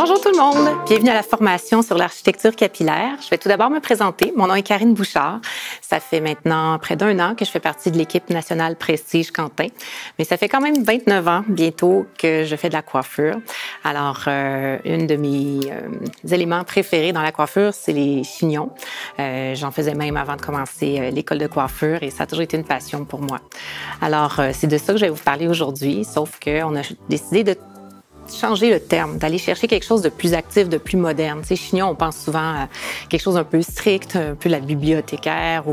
Bonjour tout le monde, bienvenue à la formation sur l'architecture capillaire. Je vais tout d'abord me présenter. Mon nom est Karine Bouchard. Ça fait maintenant près d'1 an que je fais partie de l'équipe nationale Prestige Quentin. Mais ça fait quand même 29 ans bientôt que je fais de la coiffure. Alors, une de mes éléments préférés dans la coiffure, c'est les chignons. J'en faisais même avant de commencer l'école de coiffure et ça a toujours été une passion pour moi. Alors, c'est de ça que je vais vous parler aujourd'hui, sauf qu'on a décidé de changer le terme, d'aller chercher quelque chose de plus actif, de plus moderne. Tu sais, chignon, on pense souvent à quelque chose un peu strict, un peu la bibliothécaire.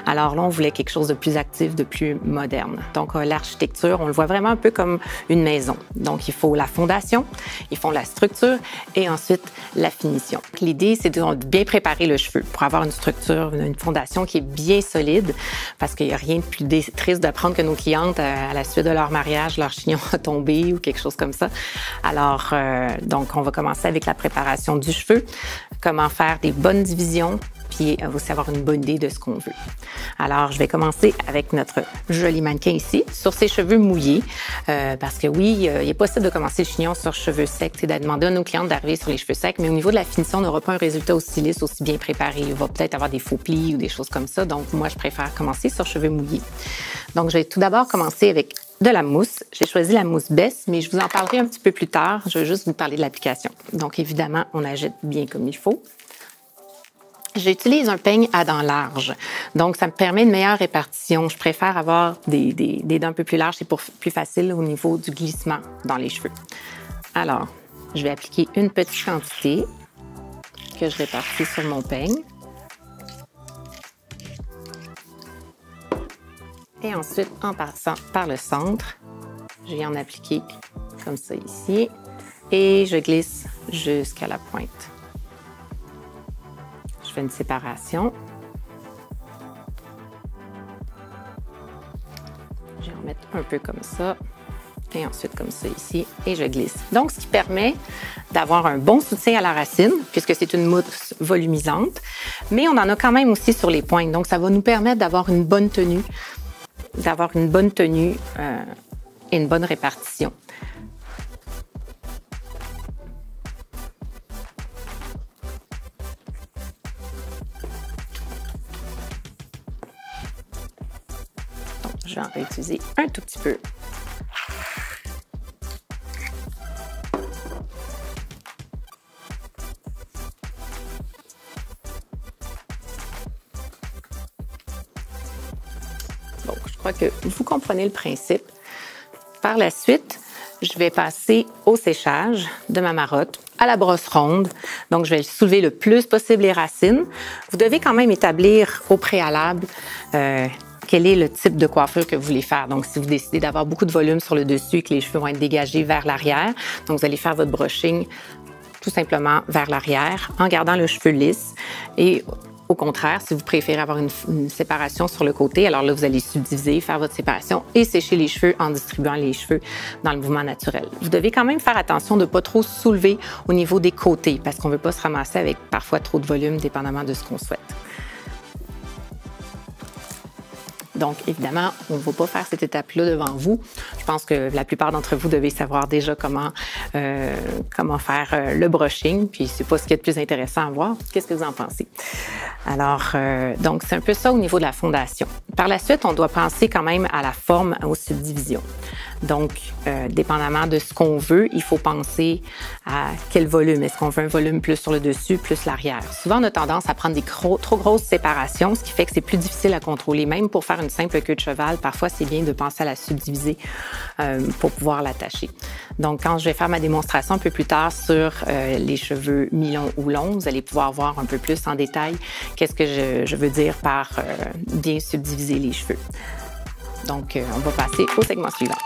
Alors là, on voulait quelque chose de plus actif, de plus moderne. Donc, l'architecture, on le voit vraiment un peu comme une maison. Donc, il faut la fondation, il faut la structure et ensuite la finition. L'idée, c'est de bien préparer le cheveu pour avoir une structure, une fondation qui est bien solide parce qu'il n'y a rien de plus triste d'apprendre que nos clientes, à la suite de leur mariage, leur chignon a tombé ou quelque chose comme ça. Alors, donc, on va commencer avec la préparation du cheveu, comment faire des bonnes divisions, puis aussi avoir une bonne idée de ce qu'on veut. Alors, je vais commencer avec notre joli mannequin ici, sur ses cheveux mouillés, parce que oui, il est possible de commencer le chignon sur cheveux secs, c'est de demander à nos clientes d'arriver sur les cheveux secs, mais au niveau de la finition, on n'aura pas un résultat aussi lisse, aussi bien préparé. Il va peut-être avoir des faux plis ou des choses comme ça, donc moi, je préfère commencer sur cheveux mouillés. Donc, je vais tout d'abord commencer avec de la mousse. J'ai choisi la mousse Bess, mais je vous en parlerai un petit peu plus tard. Je vais juste vous parler de l'application. Donc, évidemment, on agite bien comme il faut. J'utilise un peigne à dents larges. Donc, ça me permet une meilleure répartition. Je préfère avoir des dents un peu plus larges. C'est plus facile au niveau du glissement dans les cheveux. Alors, je vais appliquer une petite quantité que je répartis sur mon peigne. Et ensuite, en passant par le centre, je viens en appliquer comme ça ici et je glisse jusqu'à la pointe. Je fais une séparation. Je vais en mettre un peu comme ça et ensuite comme ça ici et je glisse. Donc, ce qui permet d'avoir un bon soutien à la racine puisque c'est une mousse volumisante, mais on en a quand même aussi sur les pointes. Donc, ça va nous permettre d'avoir une bonne tenue. Et une bonne répartition. Donc, je vais en réutiliser un tout petit peu. Donc, je crois que vous comprenez le principe. Par la suite, je vais passer au séchage de ma marotte à la brosse ronde. Donc, je vais soulever le plus possible les racines. Vous devez quand même établir au préalable quel est le type de coiffure que vous voulez faire. Donc, si vous décidez d'avoir beaucoup de volume sur le dessus et que les cheveux vont être dégagés vers l'arrière, donc vous allez faire votre brushing tout simplement vers l'arrière en gardant le cheveu lisse. Et au contraire, si vous préférez avoir une séparation sur le côté, alors là, vous allez subdiviser, faire votre séparation et sécher les cheveux en distribuant les cheveux dans le mouvement naturel. Vous devez quand même faire attention de ne pas trop soulever au niveau des côtés parce qu'on ne veut pas se ramasser avec parfois trop de volume, dépendamment de ce qu'on souhaite. Donc, évidemment, on ne va pas faire cette étape-là devant vous. Je pense que la plupart d'entre vous devez savoir déjà comment faire le brushing. Puis, c'est pas ce qui est le plus intéressant à voir. Qu'est-ce que vous en pensez? Alors, donc, c'est un peu ça au niveau de la fondation. Par la suite, on doit penser quand même à la forme, aux subdivisions. Donc, dépendamment de ce qu'on veut, il faut penser à quel volume. Est-ce qu'on veut un volume plus sur le dessus, plus l'arrière? Souvent, on a tendance à prendre des trop grosses séparations, ce qui fait que c'est plus difficile à contrôler. Même pour faire une simple queue de cheval, parfois, c'est bien de penser à la subdiviser pour pouvoir l'attacher. Donc, quand je vais faire ma démonstration un peu plus tard sur les cheveux mi-longs ou longs, vous allez pouvoir voir un peu plus en détail qu'est-ce que je veux dire par bien subdiviser les cheveux. Donc, on va passer au segment suivant.